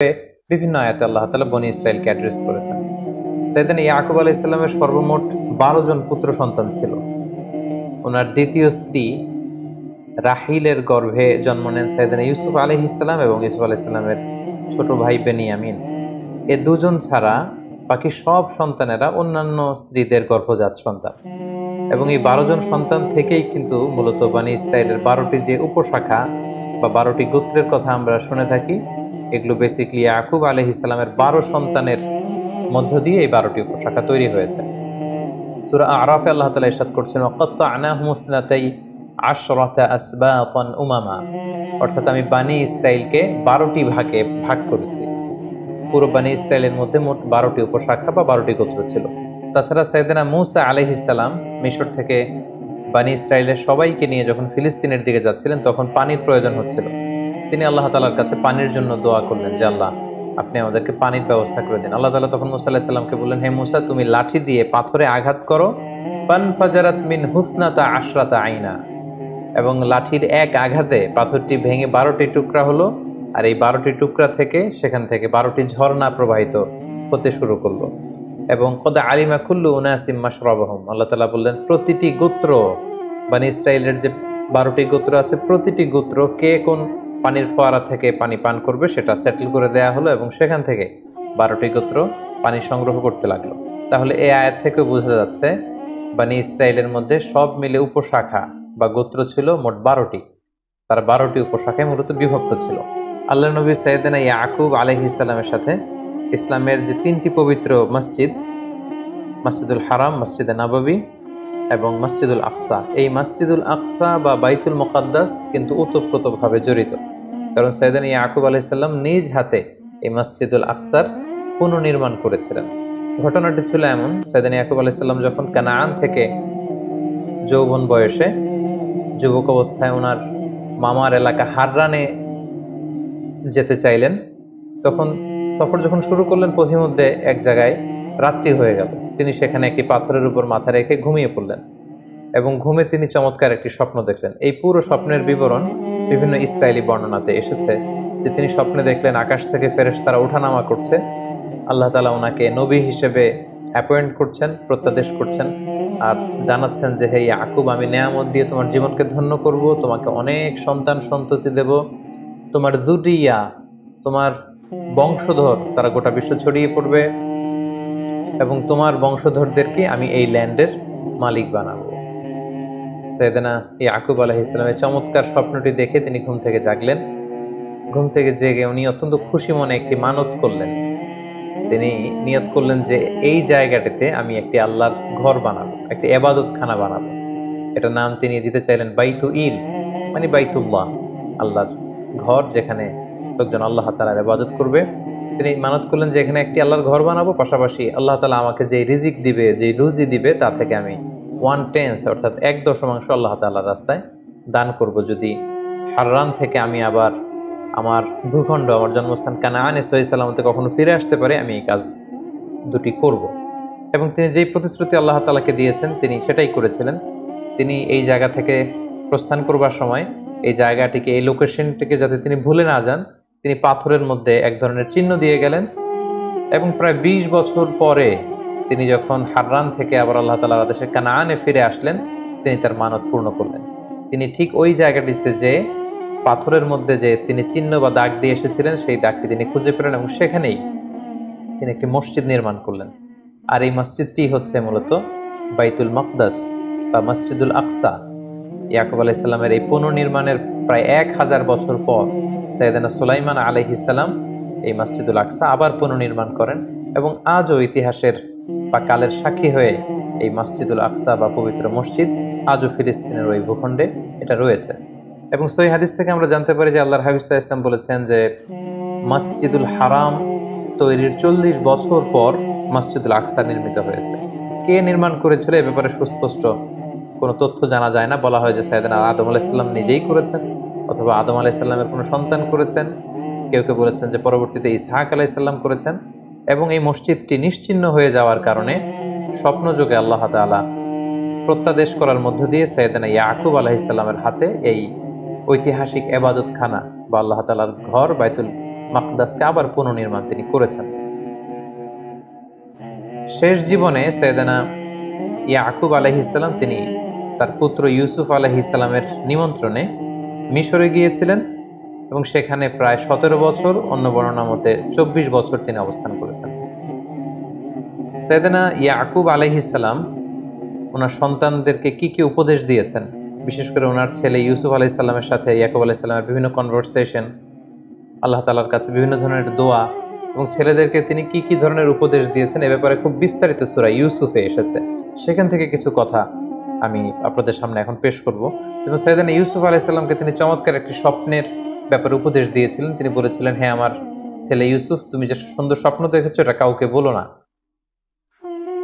বিভিন্ন আয়াতে আল্লাহ তাআলা বনী ইসরাইলকে অ্যাড্রেস করেছেন। সাইয়েদনা ইয়াকুব আলাইহিস সালামের সর্বমোট ১২ জন পুত্র সন্তান ছিল। ওনার দ্বিতীয় স্ত্রী রাহিলের গর্ভে জন্ম নেন সাইয়েদনা ইউসুফ আলাইহিস সালাম এবং ইউসুফ আলাইহিস সালামের ছোট ভাই বেনিয়ামিন। এ দুজন ছাড়া বাকি সব সন্তানেরা অন্যান্য স্ত্রীদের গর্ভজাত সন্তান। এবং এই ১২ জন সন্তান থেকেই কিন্তু মূলত বনী ইসরাইলের ১২টি যে উপশাখা বা ১২টি গোত্রের কথা আমরা শুনে থাকি, এগুলো বেসিক্যালি ইয়াকুব আলাইহিস সালামের ১২ সন্তানের মধ্য দিয়ে এই ১২টি উপশাখা তৈরি হয়েছে। সূরা আরাফে আল্লাহ তাআলা ইরশাদ করছেন, ওয়াকাত্তা'নাহুম ইসনাতাই আশরাতা আসবাতান উমামা, অর্থাৎ আমি বনী ইসরাইলকে ১২টি ভাগে ভাগ করেছি। পুরো বনী ইসরাইলের মধ্যে মোট ১২টি উপশাখা বা ১২টি গোত্র ছিল। তাছাড়া সাইয়েদনা মূসা আলাইহিস সালাম মিশর থেকে বনী ইসরাইলের সবাইকে নিয়ে যখন ফিলিস্তিনের দিকে যাচ্ছিলেন, তখন পানির প্রয়োজন হচ্ছিল। তিনি আল্লাহ তাআলার কাছে পানির জন্য দোয়া করলেন যে, আল্লাহ আপনি আমাদেরকে পানির ব্যবস্থা করে দিন। আল্লাহ তাআলা তখন মূসা আলাইহিস সালামকে বললেন, হে মূসা, তুমি লাঠি দিয়ে পাথরে আঘাত করো, ফানফাজারাত মিন হুসনাতা আশরাতা আইনা, এবং লাঠির এক আঘাতে পাথরটি ভেঙে ১২টি টুকরা হলো। আর এই ১২টি টুকরা থেকে সেখান থেকে ১২টি ঝর্ণা প্রবাহিত হতে শুরু করলো। এবং কদ আলিমা কুল্লু উনাসিম মাশরাবাহুম, আল্লাহ তাআলা বললেন প্রতিটি গোত্র, বনী ইসরাইলের যে ১২টি গোত্র আছে, প্রতিটি গোত্র কে কোন পানির ফোয়ারা থেকে পানি পান করবে সেটা সেটেল করে দেয়া হলো, এবং সেখান থেকে ১২টি গোত্র পানি সংগ্রহ করতে লাগলো। তাহলে এই আয়াত থেকে বোঝা যাচ্ছে বনী ইসরাইলের মধ্যে সব মিলে উপশাখা বা গোত্র ছিল মোট ১২টি। তারা ১২টি উপশাখায় মূলত বিভক্ত ছিল। আল্লাহর নবী সাইয়েদনা ইয়াকুব আলাইহিস সালামের সাথে ইসলামের যে ৩টি পবিত্র মসজিদ, মসজিদুল হারাম, মসজিদে নববী এবং মসজিদুল আকসা, এই মসজিদুল আকসা বা বাইতুল মুকাদ্দাস কিন্তু ওতপ্রোতভাবে জড়িত। কারণ সাইয়েদনা ইয়াকুব আলাইহিস সালাম নিজ হাতে এই মসজিদুল আকসার পুনর্নির্মাণ করেছিলেন। ঘটনাটি ছিল এমন, সাইয়েদনা ইয়াকুব আলাইহিস সালাম যখন কানাআন থেকে যৌবন বয়সে যুবক অবস্থায় ওনার মামার এলাকা হাররানে যেতে চাইলেন, তখন সফর যখন শুরু করলেন, পথিমধ্যে এক জায়গায় রাত্রি হয়ে গেল। তিনি সেখানে একটি পাথরের উপর মাথা রেখে ঘুমিয়ে পড়লেন এবং ঘুমে তিনি চমৎকার একটি স্বপ্ন দেখলেন। এই পুরো স্বপ্নের বিবরণ বিভিন্ন ইসরায়েলি বর্ণনাতে এসেছে যে তিনি স্বপ্নে দেখলেন আকাশ থেকে ফেরেশতারা ওঠানামা করছে, আল্লাহ তাআলা ওনাকে নবী হিসেবে অ্যাপয়েন্ট করছেন, প্রত্যাদেশ করছেন, আর জানাচ্ছেন যে হে ইয়াকুব, আমি নেয়ামত দিয়ে তোমার জীবনকে ধন্য করব, তোমাকে অনেক সন্তান সন্ততি দেব, তোমার যুরিয়া, তোমার বংশধর তারা গোটা বিশ্ব ছড়িয়ে পড়বে, এবং তোমার বংশধরদেরকে আমি এই ল্যান্ডের মালিক বানাবো। সাইয়েদনা ইয়াকুব আলাইহিস সালামের চমৎকার স্বপ্নটি দেখে তিনি ঘুম থেকে জাগলেন। ঘুম থেকে জেগে উনি অত্যন্ত খুশি মনে একটি মানত করলেন। তিনি নিয়ত করলেন যে এই জায়গাটিতে আমি একটি আল্লাহর ঘর বানাবো, একটি ইবাদতখানা বানাবো। এটার নাম তিনি দিতে চাইলেন বাইতুইল, মানে বাইতুল্লাহ, আল্লাহর ঘর, যেখানে লোকজন আল্লাহ তাআলার ইবাদত করবে। তিনি মানত করলেন যে এখানে একটি আল্লাহর ঘর বানাবো, পাশাপাশি আল্লাহ তাআলা আমাকে যে রিজিক দিবে, যে রুজি দিবে, তা থেকে আমি 1/10 অর্থাৎ ১/১০ আল্লাহ তাআলার রাস্তায় দান করব, যদি হাররান থেকে আমি আবার আমার ভূখণ্ড, আমার জন্মস্থান কানাআনে সহি সালামতে কখনো ফিরে আসতে পারে, আমি এই কাজ দুটি করব। এবং তিনি যেই প্রতিশ্রুতি আল্লাহ তাআলাকে দিয়েছেন তিনি সেটাই করেছিলেন। তিনি এই জায়গা থেকে প্রস্থান করবার সময় এই জায়গাটিকে, এই লোকেশনটিকে যাতে তিনি ভুলে না যান, তিনি পাথরের মধ্যে এক ধরনের চিহ্ন দিয়ে গেলেন। এবং প্রায় ২০ বছর পরে তিনি যখন হাররান থেকে আবার আল্লাহ তাআলার আদেশে কানাআনে ফিরে আসলেন, তিনি তার মানত পূর্ণ করলেন। তিনি ঠিক ওই জায়গাটিতে যে পাথরের মধ্যে যে তিনি চিহ্ন বা দাগ দিয়ে এসেছিলেন, সেই দাগটি তিনি খুঁজে পেলেন এবং সেখানেই তিনি একটি মসজিদ নির্মাণ করলেন। আর এই মসজিদটি হচ্ছে মূলত বাইতুল মাকদাস বা মসজিদুল আকসা। ইয়াকুব আলাইহিস সালামের এই পুনর্নির্মাণের প্রায় ১০০০ বছর পর সাইয়েদনা সুলাইমান আলাইহিস সালাম এই মসজিদুল আকসা আবার পুনর্নির্মাণ করেন, এবং আজও ইতিহাসের বা কালের সাক্ষী হয়ে এই মসজিদুল আকসা বা পবিত্র মসজিদ আজও ফিলিস্তিনের ওই ভূখণ্ডে এটা রয়েছে। এবং সহিহ হাদিস থেকে আমরা জানতে পারি যে আল্লাহর হাবিব সাল্লাল্লাহু আলাইহি ওয়াসাল্লাম বলেছেন যে মসজিদুল হারাম তৈরির ৪০ বছর পর মসজিদুল আকসা নির্মিত হয়েছে। কে নির্মাণ করেছিল এ ব্যাপারে সুস্পষ্ট কোনো তথ্য জানা যায় না। বলা হয় যে সাইয়েদনা আদম আলাইহিস সালাম নিজেই করেছেন, অথবা আদম আলাইহিস সালামের কোনো সন্তান করেছেন। কেউ কেউ বলেছেন যে পরবর্তীতে ইসহাক আলাইহিস সালাম করেছেন। এবং এই মসজিদটি নিশ্চিহ্ন হয়ে যাওয়ার কারণে স্বপ্নযোগে আল্লাহ তাআলা প্রত্যাদেশ করার মধ্য দিয়ে সাইয়েদনা ইয়াকুব আলাইহিস সালামের হাতে এই ঐতিহাসিক ইবাদতখানা বা আল্লাহ তাআলার ঘর বাইতুল মাকদাসকে আবার পুনর্নির্মাণ তিনি করেছেন। শেষ জীবনে সৈয়দনা ইয়াকুব আলাইহিস সালাম তিনি তার পুত্র ইউসুফ আলাইহিস সালামের নিমন্ত্রণে মিশরে গিয়েছিলেন এবং সেখানে প্রায় 17 বছর, অন্য বর্ণনা মতে 24 বছর তিনি অবস্থান করেছেন। সৈয়দনা ইয়াকুব আলাইহিস সালাম ওনার সন্তানদেরকে কি কি উপদেশ দিয়েছেন, বিশেষ করে ওনার ছেলে ইউসুফ আলাইহিস সালামের সাথে ইয়াকুব আলাইহিস সালামের বিভিন্ন কনভারসেশন, আল্লাহ তাআলার কাছে বিভিন্ন ধরনের দোয়া এবং ছেলেদেরকে তিনি কি কি ধরনের উপদেশ দিয়েছেন এ ব্যাপারে খুব বিস্তারিত সূরা ইউসুফে এসেছে। সেখান থেকে কিছু কথা আমি আপনাদের সামনে এখন পেশ করব। যেমন সৈয়দনা ইউসুফ আলাইহিস সালামকে তিনি চমৎকার একটি স্বপ্নের ব্যাপারে উপদেশ দিয়েছিলেন। তিনি বলেছিলেন, হে আমার ছেলে ইউসুফ, তুমি যে সুন্দর স্বপ্ন দেখেছো এটা কাউকে বলো না।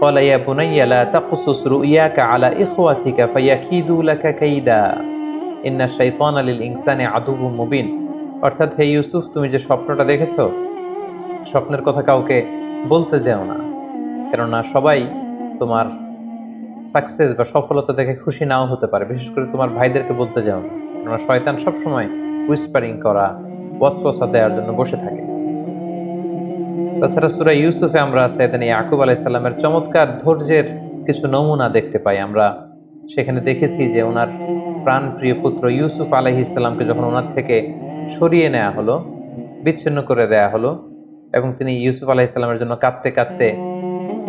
قال يا بني لا تقصص رؤياك على إخوتك فيكيدوا لك كيدا إن الشيطان للإنسان عدو مبين। অর্থাৎ হে ইউসুফ, তুমি যে স্বপ্নটা দেখেছো, স্বপ্নের কথা কাউকে বলতে যেও না, কেননা সবাই তোমার সাকসেস বা সফলতা দেখে খুশি নাও হতে পারে। বিশেষ করে তোমার ভাইদেরকে বলতে যেও না, কেননা শয়তান সবসময় হুইসপারিং করা, ওয়াসওয়াসা দেওয়ার জন্য বসে থাকে। তাছাড়া সূরা ইউসুফে আমরা সৈয়দনা ইয়াকুব আলাইহিস সালামের চমৎকার ধৈর্যের কিছু নমুনা দেখতে পাই। আমরা সেখানে দেখেছি যে ওনার প্রাণপ্রিয় পুত্র ইউসুফ আলাইহিস সালামকে যখন ওনার থেকে সরিয়ে নেওয়া হলো, বিচ্ছিন্ন করে দেয়া হলো, এবং তিনি ইউসুফ আলাইহিস সালামের জন্য কাঁদতে কাঁদতে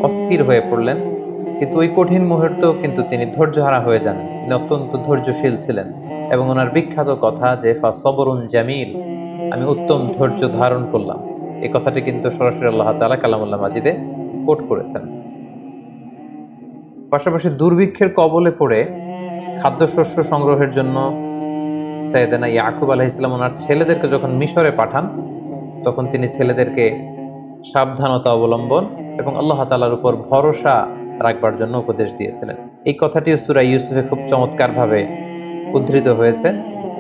অস্থির হয়ে পড়লেন, কিন্তু ওই কঠিন মুহূর্তেও কিন্তু তিনি ধৈর্যহারা হয়ে যান। তিনি অত্যন্ত ধৈর্যশীল ছিলেন এবং ওনার বিখ্যাত কথা যে ফাসবরুন জামিল, আমি উত্তম ধৈর্য ধারণ করলাম, এই কথাটি কিন্তু সরাসরি আল্লাহ তাআলা কালামুল্লাহ মাজিদে কোট করেছেন। পাশাপাশি দুর্ভিক্ষের কবলে পড়ে খাদ্যশস্য সংগ্রহের জন্য সৈয়দনা ইয়াকুব আলাইহিস সালাম ওনার ছেলেদেরকে যখন মিশরে পাঠান, তখন তিনি ছেলেদেরকে সাবধানতা অবলম্বন এবং আল্লাহ তাআলার উপর ভরসা রাখবার জন্য উপদেশ দিয়েছিলেন। এই কথাটিও সূরা ইউসুফে খুব চমৎকারভাবে উদ্ধৃত হয়েছে।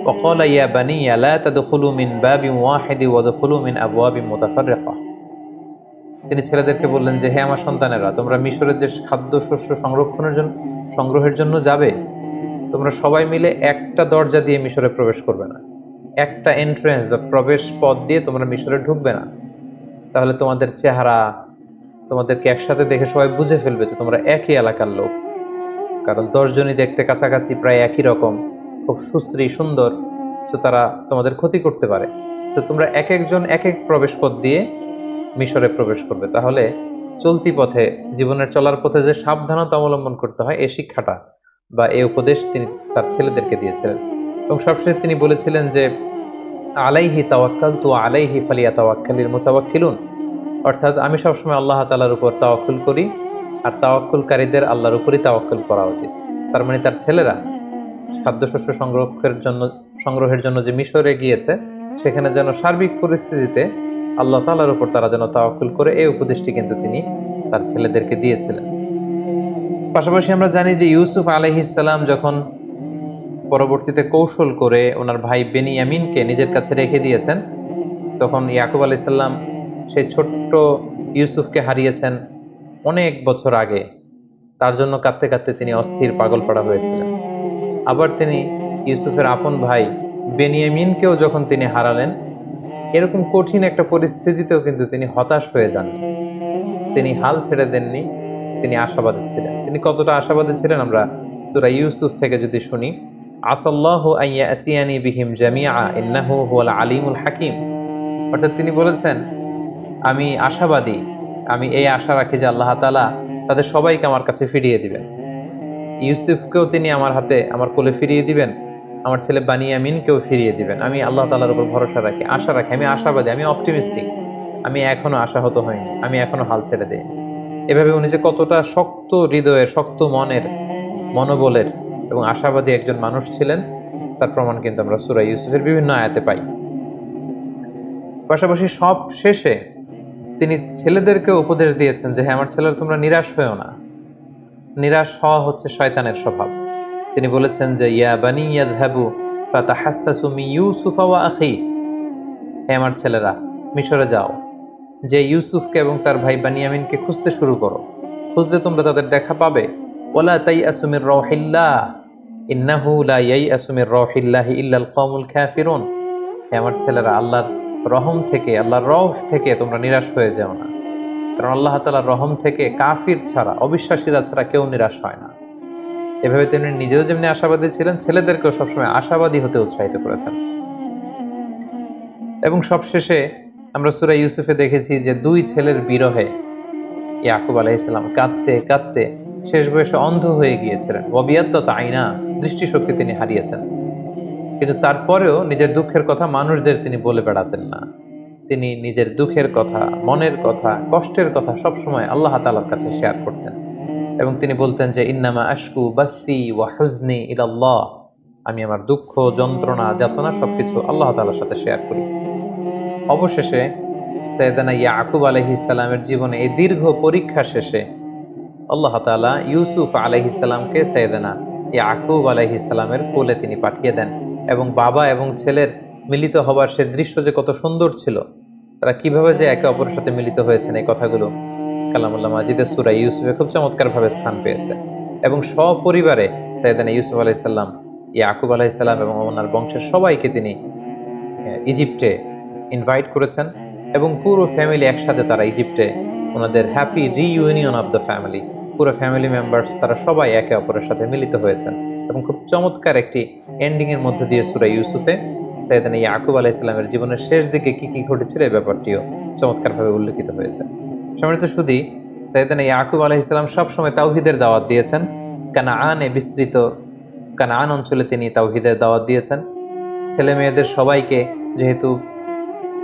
وقال يا بني لا تدخلوا من باب واحد وادخلوا من أبواب متفرقة। তিনি ছেলেদেরকে বললেন যে, হে আমার সন্তানেরা, তোমরা মিশরের যে খাদ্যশস্য সংগ্রহের জন্য যাবে, তোমরা সবাই মিলে একটা দরজা দিয়ে মিশরে প্রবেশ করবে না, একটা এন্ট্রেন্স বা প্রবেশ পথ দিয়ে তোমরা মিশরে ঢুকবে না। তাহলে তোমাদের চেহারা, তোমাদেরকে একসাথে দেখে সবাই বুঝে ফেলবে যে তোমরা একই এলাকার লোক, কারণ 10 জনই দেখতে কাছাকাছি প্রায় একই রকম, খুব সুশ্রী সুন্দর, তো তারা তোমাদের ক্ষতি করতে পারে। তো তোমরা এক একজন এক এক প্রবেশ পথ দিয়ে মিশরে প্রবেশ করবে। তাহলে চলতি পথে, জীবনের চলার পথে যে সাবধানতা অবলম্বন করতে হয়, এই শিক্ষাটা বা এই উপদেশ তিনি তার ছেলেদেরকে দিয়েছিলেন। এবং সবশেষে তিনি বলেছিলেন যে আলাইহি তাওয়াক্কালতু আলাইহি ফালিয়াতাওয়াক্কালিল মুতাওয়াক্কিলুন, অর্থাৎ আমি সবসময় আল্লাহ তাআলার উপর তাওয়াক্কুল করি, আর তাওয়াক্কুলকারীদের আল্লাহর উপরই তাওয়াক্কুল করা উচিত। তার মানে তার ছেলেরা খাদ্যশস্য সংগ্রহের জন্য যে মিশরে গিয়েছে, সেখানে যেন সার্বিক পরিস্থিতিতে আল্লাহ তাআলার উপর তারা যেন তাওয়াক্কুল করে, এই উপদেশটি কিন্তু তিনি তার ছেলেদেরকে দিয়েছিলেন। পাশাপাশি আমরা জানি যে ইউসুফ আলাইহিস সালাম যখন পরবর্তীতে কৌশল করে ওনার ভাই বেনিয়ামিনকে নিজের কাছে রেখে দিয়েছেন, তখন ইয়াকুব আলাইহিস সালাম সেই ছোট্ট ইউসুফকে হারিয়েছেন অনেক বছর আগে। তার জন্য কাঁদতে কাঁদতে তিনি অস্থির পাগলপাড়া হয়েছিলেন। আবার তিনি ইউসুফের আপন ভাই বেনিয়ামিনকেও যখন তিনি হারালেন, এরকম কঠিন একটা পরিস্থিতিতেও কিন্তু তিনি হতাশ হয়ে যাননি, তিনি হাল ছেড়ে দেননি, তিনি আশাবাদী ছিলেন। তিনি কতটা আশাবাদী ছিলেন আমরা সূরা ইউসুফ থেকে যদি শুনি, আসাল্লাহু আইয়া আতিয়ানি বিহিম জামিআ ইন্নাহু হুয়াল আলিমুল হাকিম। অর্থাৎ তিনি বলেছেন, আমি আশাবাদী, আমি এই আশা রাখি যে আল্লাহ তাআলা তাদের সবাইকে আমার কাছে ফিরিয়ে দিবেন। ইউসুফকেও তিনি আমার হাতে, আমার কোলে ফিরিয়ে দিবেন, আমার ছেলে বানিয়ামিনকেও ফিরিয়ে দিবেন। আমি আল্লাহ তাআলার উপর ভরসা রাখি, আশা রাখি, আমি আশাবাদী, আমি অপটিমিস্টিক, আমি এখনো আশাহত হইনি, আমি এখনো হাল ছেড়ে দিইনি। এভাবে উনি যে কতটা শক্ত হৃদয়ের, শক্ত মনের, মনোবলের এবং আশাবাদী একজন মানুষ ছিলেন, তার প্রমাণ কিন্তু আমরা সূরা ইউসুফের বিভিন্ন আয়াতে পাই। পাশাপাশি সব শেষে তিনি ছেলেদেরকে উপদেশ দিয়েছেন যে, হ্যাঁ আমার ছেলেরা, তোমরা নিরাশ হয়েও না, নিরাশ হওয়া হচ্ছে শয়তানের স্বভাব। তিনি বলেছেন যে ইয়া বানি ইয়াযহাবু ফাতাহাসসাসু মিন ইউসুফা ওয়া আখি, হে আমার ছেলেরা, মিশরে যাও, যে ইউসুফকে এবং তার ভাই বানিয়ামিনকে খুঁজতে শুরু করো, খুঁজলে তোমরা তাদের দেখা পাবে। ওয়ালা তাইয়াসু মির রাউহিল্লাহ ইন্নাহু লা ইয়াইয়াসু মির রাউহিল্লাহি ইল্লাল কওমুল কাফিরুন, হে আমার ছেলেরা, আল্লাহর রহম থেকে, আল্লাহর রহ থেকে তোমরা নিরাশ হয়ে যাও না। কারণ আল্লাহ তাআলার রহম থেকে কাফির ছাড়া, অবিশ্বাসীরা ছাড়া কেউ নিরাশ হয় না। এভাবে তিনি নিজেও যেমনি আশাবাদী ছিলেন, ছেলেদেরকেও সবসময় আশাবাদী হতে উৎসাহিত করেছেন। এবং সবশেষে আমরা সূরা ইউসুফে দেখেছি যে দুই ছেলের বিরহে ইয়াকুব আলাইহিস সালাম কাঁদতে কাঁদতে শেষ বয়সে অন্ধ হয়ে গিয়েছিলেন। ওয়াবিয়াদ্দাত আইনা, দৃষ্টিশক্তি তিনি হারিয়েছেন। কিন্তু তারপরেও নিজের দুঃখের কথা মানুষদের তিনি বলে বেড়াতেন না। তিনি নিজের দুঃখের কথা, মনের কথা, কষ্টের কথা সবসময় আল্লাহ তাআলার কাছে শেয়ার করতেন। এবং তিনি বলতেন যে ইন্নামা আশকু বাসি ওয়া হুজনি ইলাল্লাহ, আমি আমার দুঃখ, যন্ত্রণা, যাতনা সবকিছু আল্লাহ তাআলার সাথে শেয়ার করি। অবশেষে সাইয়েদানা ইয়াকুব আলাইহিস সালামের জীবনে এই দীর্ঘ পরীক্ষা শেষে আল্লাহ তাআলা ইউসুফ আলাইহিস সালামকে সাইয়েদানা ইয়াকুব আলাইহিস সালামের কোলে তিনি পাঠিয়ে দেন। এবং বাবা এবং ছেলের মিলিত হবার সে দৃশ্য যে কত সুন্দর ছিল, তারা কিভাবে যে একে অপরের সাথে মিলিত হয়েছেন, এই কথাগুলো কালামুল্লাহ মাজিদের সূরা ইউসুফে খুব চমৎকারভাবে স্থান পেয়েছে। এবং সপরিবারে সাইয়েদানা ইউসুফ আলাইহিস সালাম, ইয়াকুব আলাইহিস সালাম এবং ওনার বংশের সবাইকে তিনি ইজিপ্টে ইনভাইট করেছেন। এবং পুরো ফ্যামিলি একসাথে তারা ইজিপ্টে ওনাদের happy reunion of the family, পুরো ফ্যামিলি মেম্বার্স তারা সবাই একে অপরের সাথে মিলিত হয়েছেন। এবং খুব চমৎকার একটি এন্ডিং এর মধ্যে দিয়ে সূরা ইউসুফে সাইয়েদানা ইয়াকুব আলাইহিস সালামের জীবনের শেষ দিকে কি কি ঘটেছিল এই ব্যাপারটিও চমৎকারভাবে উল্লেখিত হয়েছে। সম্মানিত সুধী, সাইয়েদানা ইয়াকুব আলাইহিস সালাম সবসময় তাওহীদের দাওয়াত দিয়েছেন। কানাআনে বিস্তৃত কানাআন অঞ্চলে তিনি তাওহীদের দাওয়াত দিয়েছেন। ছেলে মেয়েদের সবাইকে, যেহেতু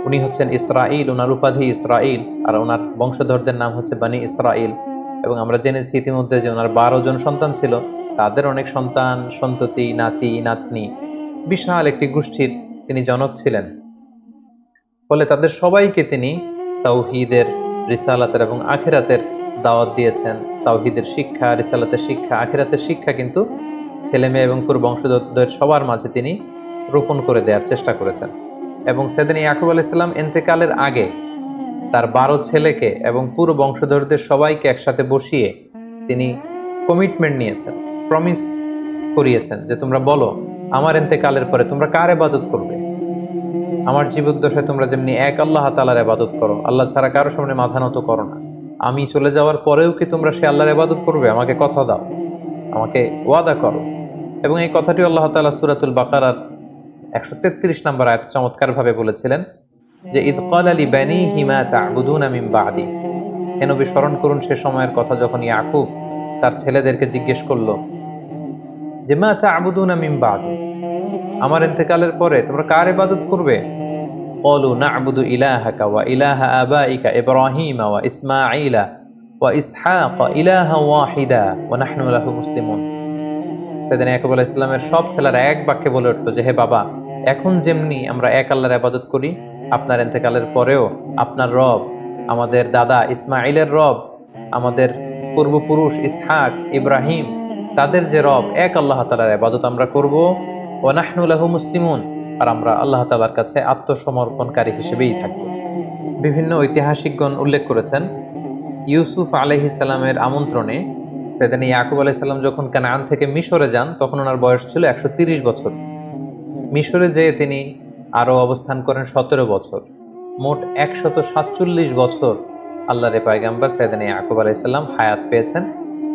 উনি হচ্ছেন ইসরাইল, ওনার উপাধি ইসরাইল, আর ওনার বংশধরদের নাম হচ্ছে বনি ইসরাইল। এবং আমরা জেনেছি ইতিমধ্যে যে ওনার 12 জন সন্তান ছিল, তাদের অনেক সন্তান, সন্ততি, নাতি নাতনি, বিশাল একটি গোষ্ঠীর তিনি জনক ছিলেন। ফলে তাদের সবাইকে তিনি তাওহীদের, রিসালাতের এবং আখিরাতের দাওয়াত দিয়েছেন। তাওহীদের শিক্ষা, রিসালাতের শিক্ষা, আখিরাতের শিক্ষা কিন্তু ছেলে মেয়ে এবং পুরো বংশধরদের সবার মাঝে তিনি রোপণ করে দেওয়ার চেষ্টা করেছেন। এবং সাইয়েদানা ইয়াকুব আলাইহিস সালাম ইন্তেকালের আগে তার 12 ছেলেকে এবং পুরো বংশধরদের সবাইকে একসাথে বসিয়ে তিনি কমিটমেন্ট নিয়েছেন, প্রমিস করিয়েছেন যে তোমরা বলো আমার ইন্তেকালের পরে তোমরা কার ইবাদত করবে। আমার জীবদ্দশায় তোমরা যেমনি এক আল্লাহ তাআলার ইবাদত করো, আল্লাহ ছাড়া কারো সামনে মাথা নত করো না, আমি চলে যাওয়ার পরেও কি তোমরা সে আল্লাহর ইবাদত করবে? আমাকে কথা দাও, আমাকে ওয়াদা করো। এবং এই কথাটি আল্লাহ তাআলা সূরাতুল বাকারার 133 নম্বর আয়াতে চমৎকারভাবে বলেছিলেন যে ইদ ক্বালা লিবানিহি মা তা'বুদুনা মিন বা'দি। হে নবী, স্মরণ করুন সে সময়ের কথা যখন ইয়াকুব তার ছেলেদেরকে জিজ্ঞেস করলো যে মা তা'বুদুনা মিন বা'দি, আমার ইন্তেকালের পরে তোমরা কার ইবাদত করবে? ক্বালু না'বুদু ইলাহাকা ওয়া ইলাহা আবাইকা ইব্রাহিমা ওয়া ইসমাঈলা ওয়া ইসহাকা ইলাহা ওয়াহিদা ওয়া নাহনু লাহু মুসলিমুন। সাইয়েদানা ইয়াকুব আলাইহিস সালামের সব ছেলেরা এক বাক্যে বলে উঠল যে হে বাবা, এখন যেমনি আমরা এক আল্লাহর ইবাদত করি, আপনার ইন্তেকালের পরেও আপনার রব, আমাদের দাদা ইসমাঈলের রব, আমাদের পূর্বপুরুষ ইসহাক, ইব্রাহিম, তাদের যে রব, এক আল্লাহ তাআলার ইবাদত আমরা করব। ওয়া নাহনু লাহু মুসলিমুন, আর আমরা আল্লাহ তাআলার কাছে আত্মসমর্পণকারী হিসেবেই থাকব। বিভিন্ন ঐতিহাসিকগণ উল্লেখ করেছেন ইউসুফ আলাইহিস সালামের আমন্ত্রণে সাইয়েদানা ইয়াকুব আলাইহিস সালাম যখন কানাআন থেকে মিশরে যান, তখন ওনার বয়স ছিল 130 বছর। মিশরে যেয়ে তিনি আরও অবস্থান করেন 17 বছর। মোট 147 বছর আল্লাহর পয়গম্বর সাইয়েদানা ইয়াকুব আলাইহিস সালাম হায়াত পেয়েছেন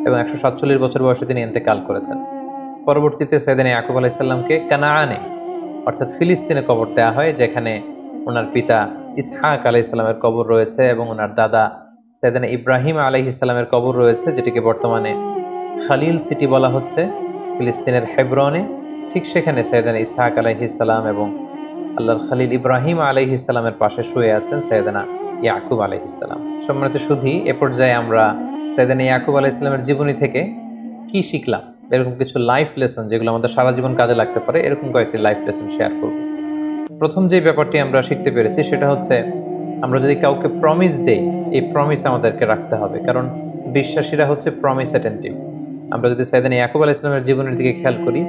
এবং 147 বছর বয়সে তিনি ইন্তেকাল করেছেন। পরবর্তীতে সাইয়েদানা ইয়াকুব আলাইহিস সালামকে কানাআনে অর্থাৎ ফিলিস্তিনে কবর দেওয়া হয়, যেখানে ওনার পিতা ইসহাক আলাইহিস সালামের কবর রয়েছে এবং ওনার দাদা সাইয়েদানা ইব্রাহিম আলাইহিস সালামের কবর রয়েছে, যেটিকে বর্তমানে খালিল সিটি বলা হচ্ছে, ফিলিস্তিনের হেব্রনে। ঠিক সেখানে সাইয়েদানা ইসহাক আলাইহিস সালাম এবং আল্লাহর খালিল ইব্রাহিম আলাইহিস সালামের পাশে শুয়ে আছেন সাইয়েদানা ইয়াকুব আলাইহিস সালাম। সম্মানিত সুধী, এ পর্যায়ে আমরা সাইয়েদানা ইয়াকুব আলাইহিস সালামের জীবনী থেকে কি শিখলাম, এরকম কিছু লাইফ লেসন যেগুলো আমাদের সারা জীবন কাজে লাগতে পারে, এরকম কয়েকটি লাইফ লেসন শেয়ার করব। প্রথম যে ব্যাপারটি আমরা শিখতে পেরেছি সেটা হচ্ছে আমরা যদি কাউকে প্রমিস দেই, এই প্রমিস আমাদেরকে রাখতে হবে, কারণ বিশ্বাসীরা হচ্ছে প্রমিস অ্যাটেন্টিভ। আমরা যদি সাইয়েদানা ইয়াকুব আলাইহিস সালামের জীবনের দিকে খেয়াল করি,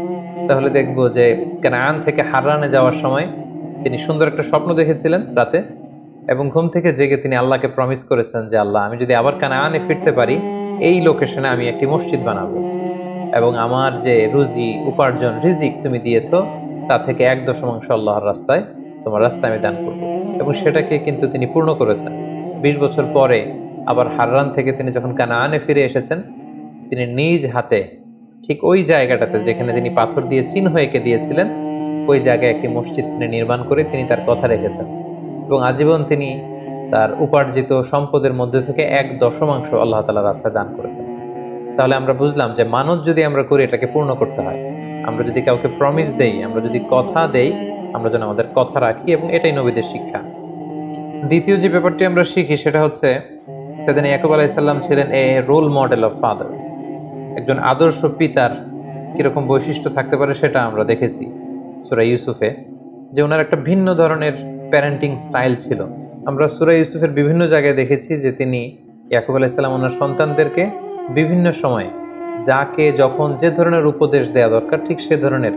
তাহলে দেখব যে কানাআন থেকে হারানে যাওয়ার সময় তিনি সুন্দর একটা স্বপ্ন দেখেছিলেন রাতে, এবং ঘুম থেকে জেগে তিনি আল্লাহকে প্রমিস করেছেন যে আল্লাহ, আমি যদি আবার কানাআনে ফিরতে পারি, এই লোকেশনে আমি একটি মসজিদ বানাবো এবং আমার যে রুজি, উপার্জন, রিজিক তুমি দিয়েছো তা থেকে 1/10 আল্লাহর রাস্তায়, তোমার রাস্তায় আমি দান করব। এবং সেটাকে কিন্তু তিনি পূর্ণ করেছেন। ২০ বছর পরে আবার হাররান থেকে তিনি যখন কানাআনে ফিরে এসেছেন, তিনি নিজ হাতে ঠিক ওই জায়গাটাতে যেখানে তিনি পাথর দিয়ে চিহ্ন এঁকে দিয়েছিলেন, ওই জায়গায় একটি মসজিদ তিনি নির্মাণ করে তিনি তার কথা রেখেছেন এবং আজীবন তিনি তার উপার্জিত সম্পদের মধ্যে থেকে ১/১০ আল্লাহ তাআলার রাস্তায় দান করেছেন। তাহলে আমরা বুঝলাম যে মানত যদি আমরা করি এটাকে পূর্ণ করতে হয়। আমরা যদি কাউকে প্রমিস দেই, আমরা যদি কথা দেই, আমরা যেন আমাদের কথা রাখি, এবং এটাই নবীদের শিক্ষা। দ্বিতীয় যে ব্যাপারটি আমরা শিখি সেটা হচ্ছে সাইয়েদনা ইয়াকুব আলাইহিস সালাম ছিলেন এ রোল মডেল অফ ফাদার। একজন আদর্শ পিতার কিরকম বৈশিষ্ট্য থাকতে পারে সেটা আমরা দেখেছি সূরা ইউসুফে, যে ওনার একটা ভিন্ন ধরনের প্যারেন্টিং স্টাইল ছিল। আমরা সূরা ইউসুফের বিভিন্ন জায়গায় দেখেছি যে তিনি ইয়াকুব আলাইহিস সালাম ওনার সন্তানদেরকে বিভিন্ন সময় যাকে যখন যে ধরনের উপদেশ দেওয়া দরকার ঠিক সে ধরনের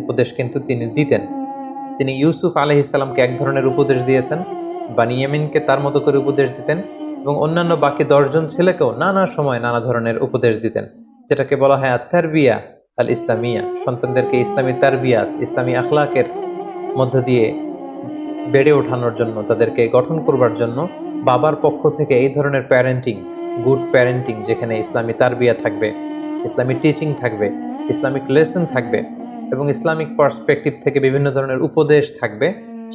উপদেশ কিন্তু তিনি দিতেন। তিনি ইউসুফ আলাইহিস সালামকে এক ধরনের উপদেশ দিয়েছেন, বানিয়ামিনকে তার মতো করে উপদেশ দিতেন, এবং অন্যান্য বাকি ১০ জন ছেলেকেও নানা সময় নানা ধরনের উপদেশ দিতেন, যেটাকে বলা হয় আত-তারবিয়া আল ইসলামিয়া। সন্তানদেরকে ইসলামী তারবিয়াত, ইসলামী আখলাকের মধ্য দিয়ে বেড়ে ওঠানোর জন্য, তাদেরকে গঠন করবার জন্য বাবার পক্ষ থেকে এই ধরনের প্যারেন্টিং, গুড প্যারেন্টিং, যেখানে ইসলামী তারবিয়া থাকবে, ইসলামী টিচিং থাকবে, ইসলামিক লেসন থাকবে এবং ইসলামিক পার্সপেক্টিভ থেকে বিভিন্ন ধরনের উপদেশ থাকবে,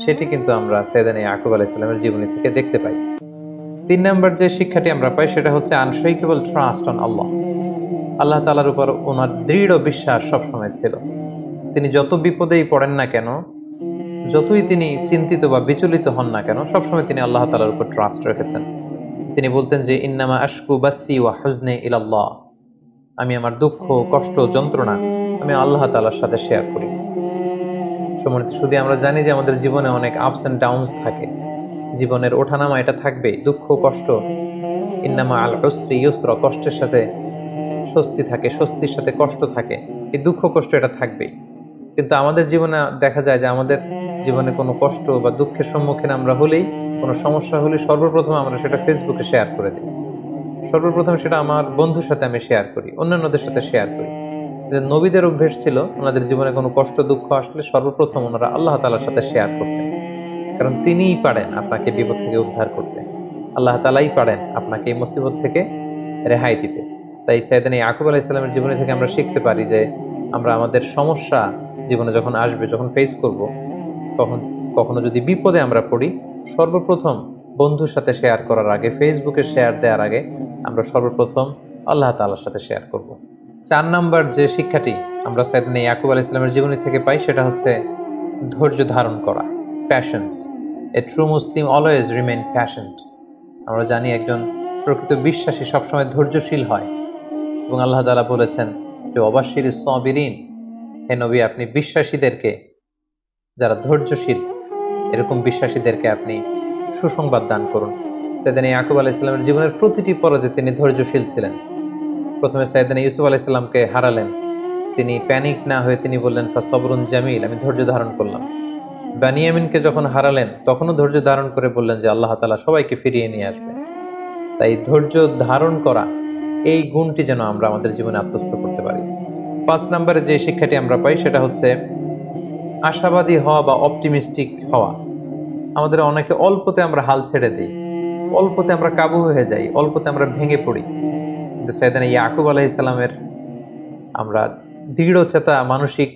সেটি কিন্তু আমরা সাইয়েদনা ইয়াকুব আলাইহিস সালামের জীবনী থেকে দেখতে পাই। ৩ নম্বর যে শিক্ষাটি আমরা পাই সেটা হচ্ছে আনশেকেবল ট্রাস্ট অন আল্লাহ। আল্লাহ তাআলার উপর ওনার দৃঢ় বিশ্বাস সবসময় ছিল। তিনি যত বিপদেই পড়েন না কেন, যতই তিনি চিন্তিত বা বিচলিত হন না কেন, সবসময় তিনি আল্লাহ তাআলার উপর ট্রাস্ট রেখেছেন। তিনি বলতেন যে ইন্নামা আশকু বাসি ওয়া হুজনি ইলাল্লাহ, আমি আমার দুঃখ, কষ্ট, যন্ত্রণা আমি আল্লাহ তাআলার সাথে শেয়ার করি। সম্মানিত সুধী, আমরা জানি যে আমাদের জীবনে অনেক আপস অ্যান্ড ডাউনস থাকে, জীবনের ওঠানামা এটা থাকবেই, দুঃখ কষ্ট। ইন্নামা আল উসরি ইউসরা, কষ্টের সাথে স্বস্তি থাকে, স্বস্তির সাথে কষ্ট থাকে, এই দুঃখ কষ্ট এটা থাকবেই। কিন্তু আমাদের জীবনে দেখা যায় যে আমাদের জীবনে কোনো কষ্ট বা দুঃখের সম্মুখীন আমরা হলেই, কোনো সমস্যা হলে সর্বপ্রথম আমরা সেটা ফেসবুকে শেয়ার করে দিই, সর্বপ্রথম সেটা আমার বন্ধুর সাথে আমি শেয়ার করি, অন্যান্যদের সাথে শেয়ার করি। যে নবীদের অভ্যেস ছিল ওনাদের জীবনে কোনো কষ্ট দুঃখ আসলে সর্বপ্রথম ওনারা আল্লাহ তাআলার সাথে শেয়ার করতেন, কারণ তিনিই পারেন আপনাকে বিপদ থেকে উদ্ধার করতে, আল্লাহ তাআলাই পারেন আপনাকে এই মুসিবত থেকে রেহাই দিতে। তাই সাইয়েদনা ইয়াকুব আলাইহিস সালামের জীবনী থেকে আমরা শিখতে পারি যে আমরা আমাদের সমস্যা জীবনে যখন আসবে, যখন ফেস করব, কখনো যদি বিপদে আমরা পড়ি, সর্বপ্রথম বন্ধুর সাথে শেয়ার করার আগে, ফেসবুকে শেয়ার দেওয়ার আগে আমরা সর্বপ্রথম আল্লাহ তাআলার সাথে শেয়ার করব। ৪ নাম্বার যে শিক্ষাটি আমরা সাইয়েদনা ইয়াকুব আলাইহিস সালামের জীবনী থেকে পাই সেটা হচ্ছে ধৈর্য ধারণ করা, patience. A true Muslim always remain patient. আমরা জানি একজন প্রকৃত বিশ্বাসী সবসময় ধৈর্যশীল হয়, এবং আল্লাহ তাআলা বলেছেন যে ওয়াবাশশিরিস সাবিরিন, হে নবী আপনি বিশ্বাসীদেরকে, যারা ধৈর্যশীল এরকম বিশ্বাসীদেরকে আপনি সুসংবাদ দান করুন। সাইয়েদনা ইয়াকুব আলাইহিস সালামের জীবনের প্রতিটি পর্যায়ে তিনি ধৈর্যশীল ছিলেন। প্রথমে সাইয়েদনা ইউসুফ আলাইহিস সালামকে হারালেন, তিনি প্যানিক না হয়ে তিনি বললেন ফাসবরুন জামিল, আমি ধৈর্য ধারণ করলাম। বানিয়ামিনকে যখন হারালেন তখনও ধৈর্য ধারণ করে বললেন যে আল্লাহ তাআলা সবাইকে ফিরিয়ে নিয়ে আসবে। তাই ধৈর্য ধারণ করা, এই গুণটি যেন আমরা আমাদের জীবনে আত্মস্থ করতে পারি। ৫ নম্বরে যে শিক্ষাটি আমরা পাই সেটা হচ্ছে আশাবাদী হওয়া বা অপটিমিস্টিক হওয়া। আমাদের অনেকে অল্পতে আমরা হাল ছেড়ে দিই, অল্পতে আমরা কাবু হয়ে যাই, অল্পতে আমরা ভেঙে পড়ি। কিন্তু সাইয়েদনা ইয়াকুব আলাইহিস সালামের আমরা দৃঢ়চেতা মানসিক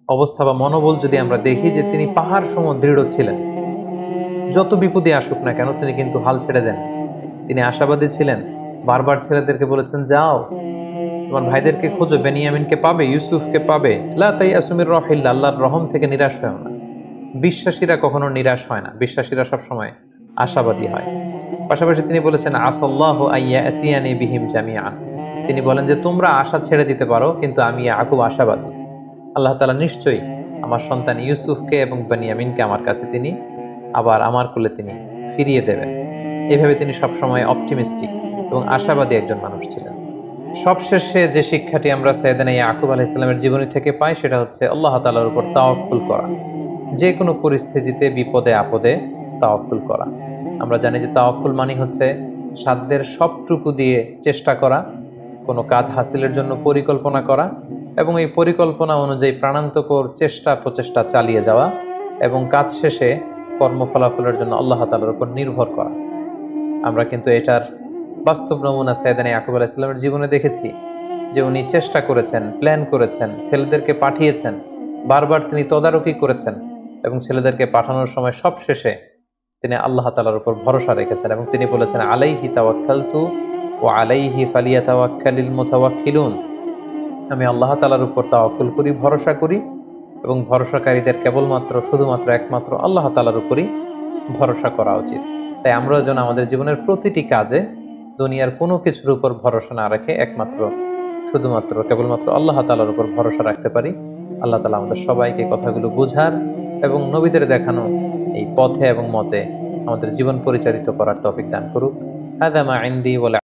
অবস্থা বা মনোবল যদি আমরা দেখি, যে তিনি পাহাড় সম দৃঢ় ছিলেন, যত বিপদে আসুক না কেন তিনি কিন্তু হাল ছেড়ে দেন। তিনি আশাবাদী ছিলেন, বারবার ছেলেদেরকে বলেছেন যাও তোমার ভাইদেরকে খোঁজো, বেনিয়ামিনকে পাবে, ইউসুফকে পাবে, লা তাইয়াসু মির রাহিল্লাহ, আল্লাহর রহম থেকে নিরাশ হয় না। বিশ্বাসীরা কখনো নিরাশ হয় না, বিশ্বাসীরা সবসময় আশাবাদী হয়। পাশাপাশি তিনি বলেছেন আসাল্লাহু আইয়াতিয়ানি বিহিম জামিআন, তিনি বলেন যে তোমরা আশা ছেড়ে দিতে পারো, কিন্তু আমি ইয়াকুব আশাবাদী, আল্লাহ তাআলা নিশ্চয়ই আমার সন্তান ইউসুফকে এবং বেনিয়ামিনকে আমার কাছে তিনি আবার আমার কোলে তিনি ফিরিয়ে দেবেন। এইভাবে তিনি সবসময় অপটিমিস্টিক এবং আশাবাদী একজন মানুষ ছিলেন। সবশেষে যে শিক্ষাটি আমরা সাইয়েদনা ইয়াকুব আলাইহিস সালামের জীবনী থেকে পাই সেটা হচ্ছে আল্লাহ তাআলার উপর তাওয়াক্কুল করা, যে কোনো পরিস্থিতিতে বিপদে আপদে তাওয়াক্কুল করা। আমরা জানি যে তাওয়াক্কুল মানে হচ্ছে সাধ্যের সবটুকু দিয়ে চেষ্টা করা, কোনো কাজ হাসিলের জন্য পরিকল্পনা করা, এবং এই পরিকল্পনা অনুযায়ী প্রাণান্তকর চেষ্টা প্রচেষ্টা চালিয়ে যাওয়া, এবং কাজ শেষে কর্ম ফলাফলের জন্য আল্লাহ তাআলার উপর নির্ভর করা। আমরা কিন্তু এটার বাস্তব নমুনা সাইয়েদনা ইয়াকুব আলাইহিস সালামের জীবনে দেখেছি যে উনি চেষ্টা করেছেন, প্ল্যান করেছেন, ছেলেদেরকে পাঠিয়েছেন, বারবার তিনি তদারকি করেছেন এবং ছেলেদেরকে পাঠানোর সময় সবশেষে তিনি আল্লাহ তাআলার উপর ভরসা রেখেছেন এবং তিনি বলেছেন, আলাইহি তাওয়াক্কালতু ওয়া আলাইহি ফালিয়াতাওয়াক্কালিল মুতাওয়াক্কিলুন। আমি আল্লাহ তাআলার উপর তাওয়াক্কুল করি, ভরসা করি এবং ভরসাকারীদের কেবলমাত্র শুধুমাত্র একমাত্র আল্লাহ তাআলার উপরই ভরসা করা উচিত। তাই আমরাও যেন আমাদের জীবনের প্রতিটি কাজে দুনিয়ার কোনো কিছুর উপর ভরসা না রেখে একমাত্র শুধুমাত্র কেবলমাত্র আল্লাহ তাআলার উপর ভরসা রাখতে পারি। আল্লাহ তাআলা আমাদের সবাইকে কথাগুলো বোঝার এবং নবীদের দেখানো এই পথে এবং মতে আমাদের জীবন পরিচালিত করার তৌফিক দান করুক। হাদা মা ইনদি ওয়া